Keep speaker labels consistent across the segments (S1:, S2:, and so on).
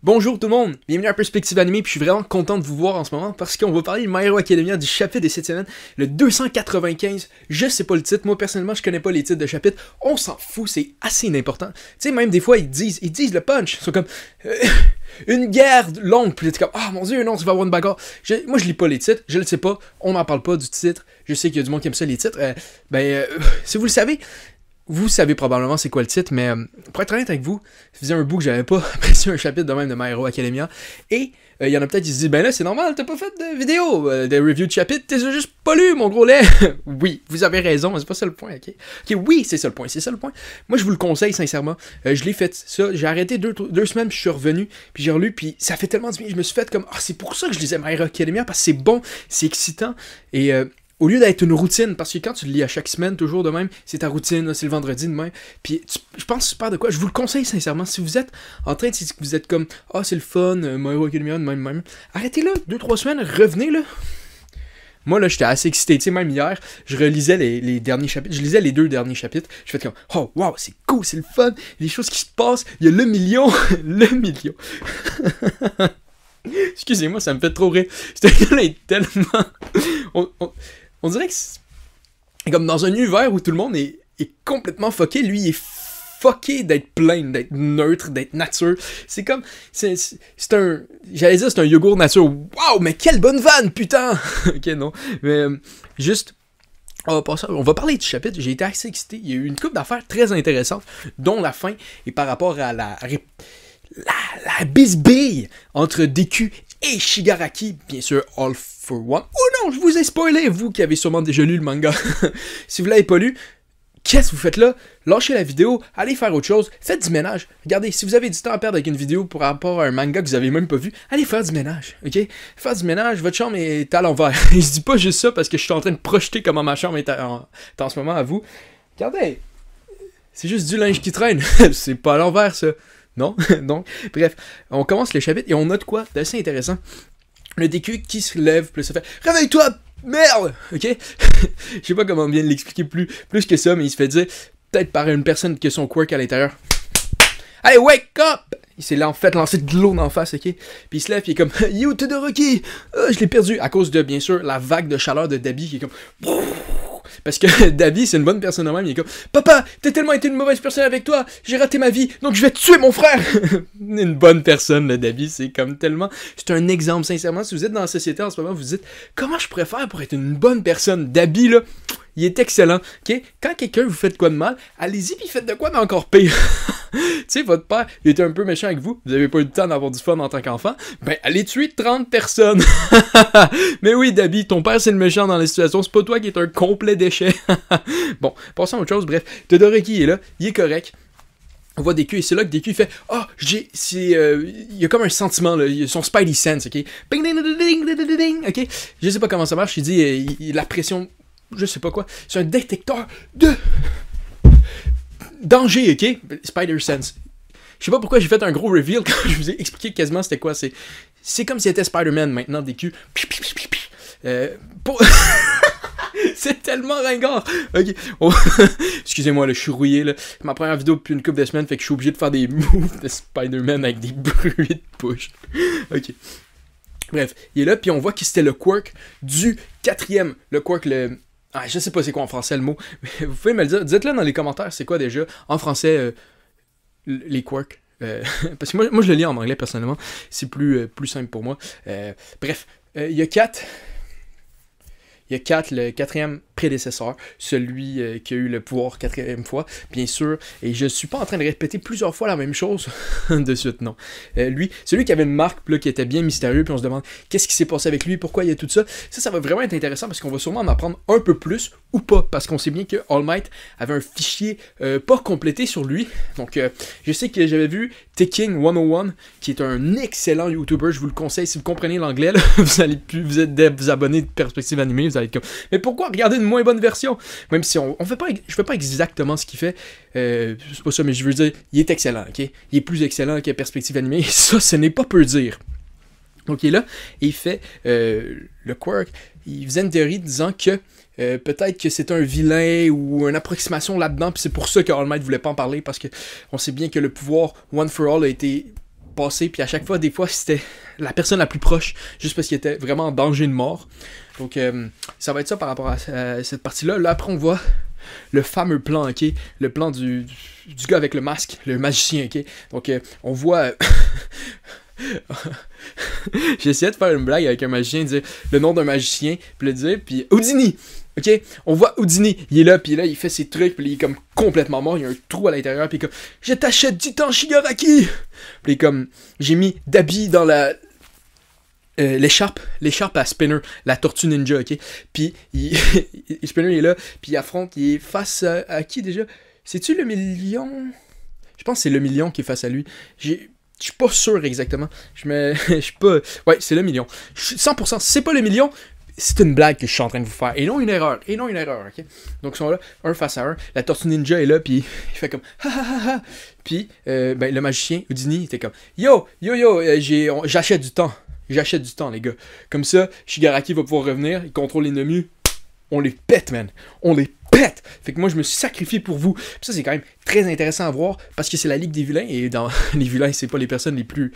S1: Bonjour tout le monde, bienvenue à Perspective Animée, puis je suis vraiment content de vous voir en ce moment parce qu'on va parler de My Hero Academia du chapitre de cette semaine, le 295, je sais pas le titre, moi personnellement je connais pas les titres de chapitre, on s'en fout, c'est assez important. Tu sais, même des fois ils disent le punch, ils sont comme une guerre longue, puis t'es comme ah mon dieu non, tu vas avoir une bagarre. Moi je lis pas les titres, je le sais pas, on n'en parle pas du titre, je sais qu'il y a du monde qui aime ça les titres, si vous le savez. Vous savez probablement c'est quoi le titre, mais pour être honnête avec vous, ça faisait un bout que j'avais pas apprécié un chapitre de même de My Hero Academia. Et il y en a peut-être qui se disent, ben là c'est normal, t'as pas fait de vidéo, de review de chapitre, t'es juste pas lu mon gros lait. Oui, vous avez raison, mais c'est pas ça le point, ok? Ok, oui, c'est ça le point, c'est ça le point. Moi je vous le conseille sincèrement, je l'ai fait ça, j'ai arrêté deux semaines, puis je suis revenu, puis j'ai relu, puis ça fait tellement du bien, je me suis fait comme, ah c'est pour ça que je lisais My Hero Academia, parce que c'est bon, c'est excitant, et au lieu d'être une routine, parce que quand tu le lis à chaque semaine, toujours de même, c'est ta routine, c'est le vendredi de même, puis je pense super de quoi, je vous le conseille sincèrement, si vous êtes en train de si vous êtes comme, ah c'est le fun, My Hero Academia de même, arrêtez-le, 2-3 semaines, revenez là. Moi là, j'étais assez excité, tu sais, même hier, je relisais les derniers chapitres, je lisais les 2 derniers chapitres, je fais comme, oh wow, c'est cool, c'est le fun, les choses qui se passent, il y a le million, le million. Excusez-moi, ça me fait trop rire, c'était tellement... On dirait que c'est comme dans un univers où tout le monde est complètement fucké, lui il est fucké d'être plein, d'être neutre, d'être nature. C'est comme, c'est un, j'allais dire c'est un yogourt nature. Waouh, mais quelle bonne vanne, putain. Ok, non, mais juste... On va parler du chapitre, j'ai été assez excité, il y a eu une couple d'affaires très intéressantes, dont la fin, et par rapport à la bisbille entre Deku et Shigaraki, bien sûr, All for One. Oh non, je vous ai spoilé, vous qui avez sûrement déjà lu le manga. Si vous l'avez pas lu, qu'est-ce que vous faites là? Lâchez la vidéo, allez faire autre chose, faites du ménage. Regardez, si vous avez du temps à perdre avec une vidéo par rapport à un manga que vous avez même pas vu, allez faire du ménage, ok? Faire du ménage, votre chambre est à l'envers. Je dis pas juste ça parce que je suis en train de projeter comment ma chambre est en ce moment à vous. Regardez, c'est juste du linge qui traîne, c'est pas à l'envers ça. Non? Donc, bref, on commence le chapitre et on note quoi d'assez intéressant. Le Deku qui se lève, puis ça fait « Réveille-toi, merde! » Ok? Je sais pas comment bien l'expliquer plus que ça, mais il se fait dire, peut-être par une personne qui a son quirk à l'intérieur. « Hey, wake up! » Il s'est en fait lancé de l'eau dans la face, ok? Puis il se lève, puis il est comme « You Todoroki! Je l'ai perdu! » À cause de, bien sûr, la vague de chaleur de Dabi qui est comme... Parce que Dabi, c'est une bonne personne de même, il est comme « Papa, t'as tellement été une mauvaise personne avec toi, j'ai raté ma vie, donc je vais tuer mon frère! » Une bonne personne, le Dabi, c'est comme tellement... C'est un exemple, sincèrement, si vous êtes dans la société en ce moment, vous vous dites « Comment je pourrais faire pour être une bonne personne? » Dabi, là, il est excellent, ok? Quand quelqu'un vous fait de quoi de mal, allez-y puis faites de quoi d'encore pire. Tu sais, votre père, il était un peu méchant avec vous, vous avez pas eu le temps d'avoir du fun en tant qu'enfant, ben allez tuer 30 personnes. Mais oui, Dabi, ton père c'est le méchant dans la situation, c'est pas toi qui est un complet déchet. Bon, passons à autre chose, bref, Todoroki est là, il est correct. On voit Deku et c'est là que Deku il fait ah il y a comme un sentiment là, il a son Spidey sense, ok, bing ding ding ding ding ding, ok, je sais pas comment ça marche, il dit la pression, je sais pas quoi, c'est un détecteur de danger, ok, Spider sense. Je sais pas pourquoi j'ai fait un gros reveal quand je vous ai expliqué quasiment c'était quoi, c'est comme si c'était Spider-Man maintenant Deku. C'est tellement ringard. Ok. Oh. Excusez-moi, là, je suis rouillé. Là. C'est ma première vidéo depuis une couple de semaines, fait que je suis obligé de faire des moves de Spider-Man avec des bruits de push. Ok. Bref, il est là, puis on voit que c'était le quirk du 4e. Le quirk, le... Ah, je sais pas c'est quoi en français le mot, mais vous pouvez me le dire. Dites-le dans les commentaires, c'est quoi déjà en français les quirks. Parce que moi je le lis en anglais personnellement, c'est plus simple pour moi. Bref, il y a 4. Il y a 4, le 4e prédécesseur, celui qui a eu le pouvoir 4e fois, bien sûr, et je suis pas en train de répéter plusieurs fois la même chose de suite, non. Lui, celui qui avait une marque là, qui était bien mystérieux, puis on se demande qu'est-ce qui s'est passé avec lui, pourquoi il y a tout ça. Ça va vraiment être intéressant parce qu'on va sûrement en apprendre un peu plus ou pas, parce qu'on sait bien que All Might avait un fichier pas complété sur lui. Donc, je sais que j'avais vu Teking 101, qui est un excellent YouTuber, je vous le conseille, si vous comprenez l'anglais, vous allez plus vous abonner de Perspective Animée, vous allez être comme, mais pourquoi regarder une moins bonne version? Même si je fais pas exactement ce qu'il fait, c'est pas ça, mais je veux dire, il est excellent, ok? Il est plus excellent que Perspective Animée, et ça, ce n'est pas peu dire. Donc il est là, et il fait le quirk, il faisait une théorie disant que peut-être que c'est un vilain ou une approximation là-dedans, puis c'est pour ça que All Might voulait pas en parler, parce que on sait bien que le pouvoir One for All a été passer, puis à chaque fois, des fois, c'était la personne la plus proche, juste parce qu'il était vraiment en danger de mort. Donc, ça va être ça par rapport à cette partie-là. Là, après, on voit le fameux plan, ok? Le plan du gars avec le masque, le magicien, ok? Donc, on voit... J'essayais de faire une blague avec un magicien, dire le nom d'un magicien, puis le dire, puis Houdini! Ok, on voit Houdini, il est là, puis là, il fait ses trucs, puis il est comme complètement mort, il y a un trou à l'intérieur, puis comme, je t'achète du temps, Shigaraki! Puis comme, j'ai mis d'habits dans l'écharpe à Spinner, la tortue ninja, ok? Puis, Spinner il est là, puis il affronte, il est face à qui déjà? C'est-tu le million? Je pense que c'est le million qui est face à lui. Je suis pas sûr exactement. Je suis pas... Ouais, c'est le million. Je suis 100%, si c'est pas le million... C'est une blague que je suis en train de vous faire. Et non une erreur. Ok? Donc ils sont là, un face à un. La tortue ninja est là, puis il fait comme ha ha ha ha. Puis le magicien, Houdini, était comme yo, j'achète du temps. J'achète du temps, les gars. Comme ça, Shigaraki va pouvoir revenir, il contrôle l'ennemi. On les pète, man. On les pète. Fait que moi, je me suis sacrifié pour vous. Puis ça, c'est quand même très intéressant à voir, parce que c'est la Ligue des vilains, et dans les vilains, c'est pas les personnes les plus...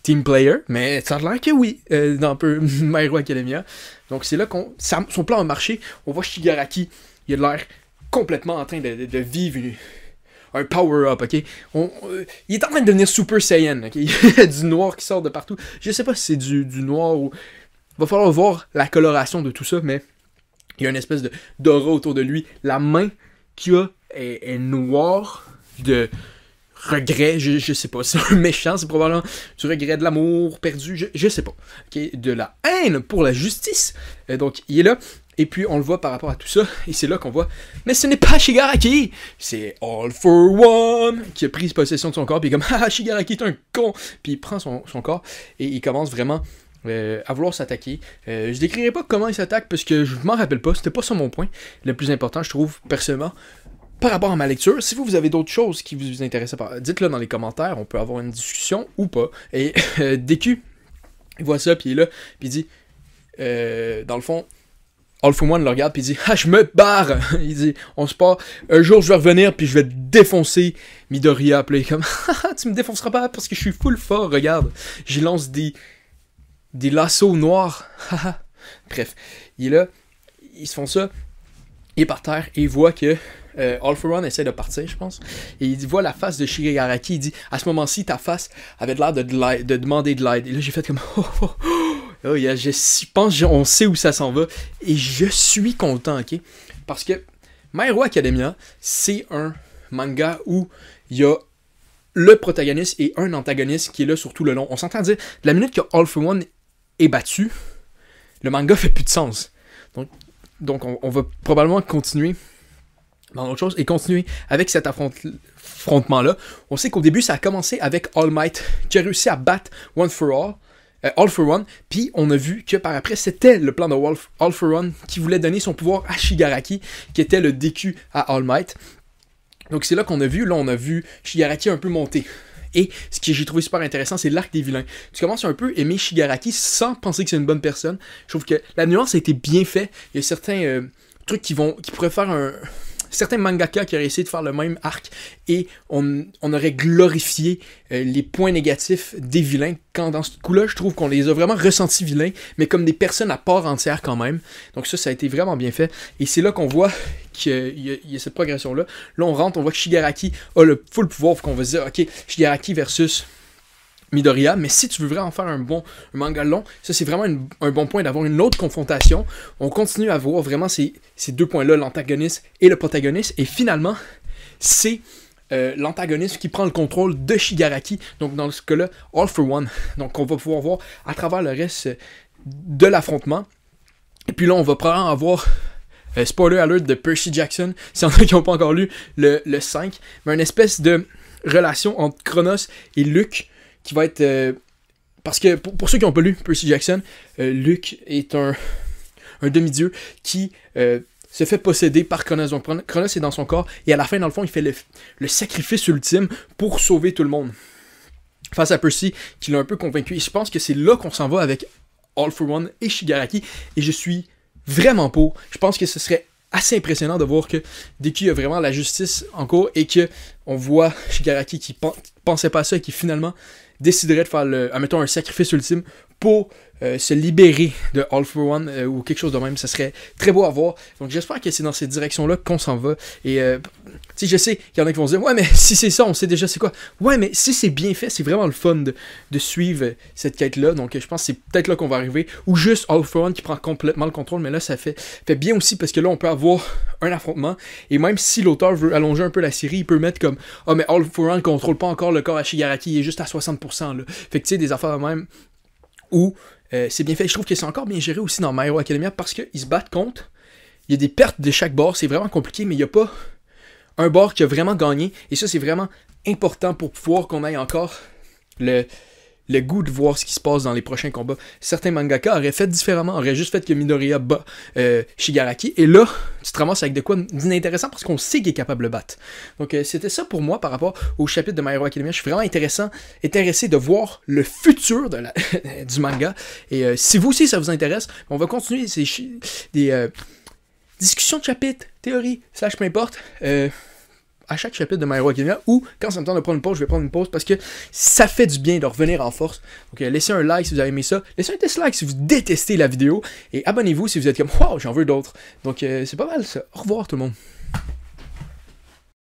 S1: team player, mais ça a l'air que oui, dans un peu My Hero Academia. Donc c'est là son plan a marché. On voit Shigaraki, il a l'air complètement en train de vivre un power-up, ok? Il est en train de devenir Super Saiyan, ok? Il y a du noir qui sort de partout. Je sais pas si c'est du noir ou... Va falloir voir la coloration de tout ça, mais il y a une espèce d'aura autour de lui. La main qu'il a est noire de... regret, je sais pas, c'est un méchant, c'est probablement du regret, de l'amour perdu, je sais pas, ok, de la haine pour la justice, donc il est là, et puis on le voit par rapport à tout ça, et c'est là qu'on voit, mais ce n'est pas Shigaraki, c'est All for One, qui a pris possession de son corps, puis comme, ah, Shigaraki est un con, puis il prend son corps, et il commence vraiment à vouloir s'attaquer. Je décrirai pas comment il s'attaque, parce que je m'en rappelle pas, c'était pas ça mon point, le plus important, je trouve, personnellement, par rapport à ma lecture. Si vous avez d'autres choses qui vous intéressent, dites-le dans les commentaires, on peut avoir une discussion ou pas. Et DQ, il voit ça, puis il est là, puis il dit, dans le fond, All for One le regarde, puis il dit, ah, je me barre! Il dit, on se part, un jour je vais revenir, puis je vais défoncer Midoriya. Puis là, il est comme, ah, tu me défonceras pas parce que je suis full fort, regarde. J'y lance des lassos noirs. Bref, il est là, ils se font ça, il est par terre, et il voit que All for One essaie de partir, je pense. Et il voit la face de Shigaraki. Il dit, à ce moment-ci, ta face avait l'air de demander de l'aide. Et là, j'ai fait comme, oh yeah, je pense on sait où ça s'en va. Et je suis content, ok? Parce que My Hero Academia, c'est un manga où il y a le protagoniste et un antagoniste qui est là sur tout le long. On s'entend dire, de la minute que All for One est battu, le manga fait plus de sens. Donc on va probablement continuer dans autre chose et continuer avec cet affrontement-là. On sait qu'au début, ça a commencé avec All Might qui a réussi à battre All for One, puis on a vu que par après, c'était le plan de All for One qui voulait donner son pouvoir à Shigaraki, qui était le DQ à All Might. Donc c'est là qu'on a vu, Shigaraki un peu monter. Et ce que j'ai trouvé super intéressant, c'est l'arc des vilains. Tu commences un peu à aimer Shigaraki sans penser que c'est une bonne personne. Je trouve que la nuance a été bien faite. Il y a certains trucs qui pourraient faire certains mangaka qui auraient essayé de faire le même arc et on aurait glorifié les points négatifs des vilains, quand dans ce coup-là, je trouve qu'on les a vraiment ressentis vilains, mais comme des personnes à part entière quand même. Donc ça a été vraiment bien fait. Et c'est là qu'on voit qu'il y a cette progression-là. Là, on rentre, on voit que Shigaraki a le full pouvoir, faut qu'on va se dire, ok, Shigaraki versus Midoriya, mais si tu veux vraiment faire un manga long, ça c'est vraiment un bon point d'avoir une autre confrontation. On continue à voir vraiment ces deux points-là, l'antagoniste et le protagoniste, et finalement, c'est l'antagoniste qui prend le contrôle de Shigaraki, donc dans ce cas-là, All for One. Donc on va pouvoir voir à travers le reste de l'affrontement. Et puis là, on va probablement avoir spoiler alert de Percy Jackson, s'il y en a qui n'ont pas encore lu le 5, mais une espèce de relation entre Chronos et Luke, qui va être... parce que, pour ceux qui n'ont pas lu Percy Jackson, Luke est un demi-dieu qui se fait posséder par Chronos. Donc Chronos est dans son corps, et à la fin, dans le fond, il fait le sacrifice ultime pour sauver tout le monde. Face à Percy, qui l'a un peu convaincu. Et je pense que c'est là qu'on s'en va avec All for One et Shigaraki, et je suis vraiment pour. Je pense que ce serait assez impressionnant de voir que DQ a vraiment la justice en cours, et que on voit Shigaraki qui pensait pas à ça et qui finalement déciderait de faire, admettons, un sacrifice ultime pour se libérer de All for One ou quelque chose de même, ça serait très beau à voir. Donc j'espère que c'est dans cette direction-là qu'on s'en va. Et tu sais, je sais qu'il y en a qui vont se dire, ouais, mais si c'est ça, on sait déjà c'est quoi. Ouais, mais si c'est bien fait, c'est vraiment le fun de suivre cette quête-là. Donc je pense que c'est peut-être là qu'on va arriver. Ou juste All for One qui prend complètement le contrôle, mais là ça fait bien aussi parce que là on peut avoir un affrontement. Et même si l'auteur veut allonger un peu la série, il peut mettre comme, ah, mais All for One ne contrôle pas encore le corps à Shigaraki, il est juste à 60%. Là. Fait que tu sais, des affaires de même où c'est bien fait. Je trouve que c'est encore bien géré aussi dans My Hero Academia parce qu'ils se battent contre. Il y a des pertes de chaque bord, c'est vraiment compliqué, mais il n'y a pas un bord qui a vraiment gagné. Et ça, c'est vraiment important pour pouvoir qu'on ait encore le goût de voir ce qui se passe dans les prochains combats. Certains mangaka auraient fait différemment, auraient juste fait que Midoriya bat Shigaraki. Et là, tu te ramasses avec de quoi d'inintéressant parce qu'on sait qu'il est capable de le battre. Donc c'était ça pour moi par rapport au chapitre de My Hero Academia. Je suis vraiment intéressé de voir le futur du manga. Et si vous aussi ça vous intéresse, on va continuer des discussions de chapitres, théories, / peu importe. À chaque chapitre de My Hero Academia, ou quand ça me tente de prendre une pause, je vais prendre une pause parce que ça fait du bien de revenir en force. Donc laissez un like si vous avez aimé ça, laissez un dislike si vous détestez la vidéo, et abonnez-vous si vous êtes comme « Wow, j'en veux d'autres ». Donc c'est pas mal ça. Au revoir tout le monde.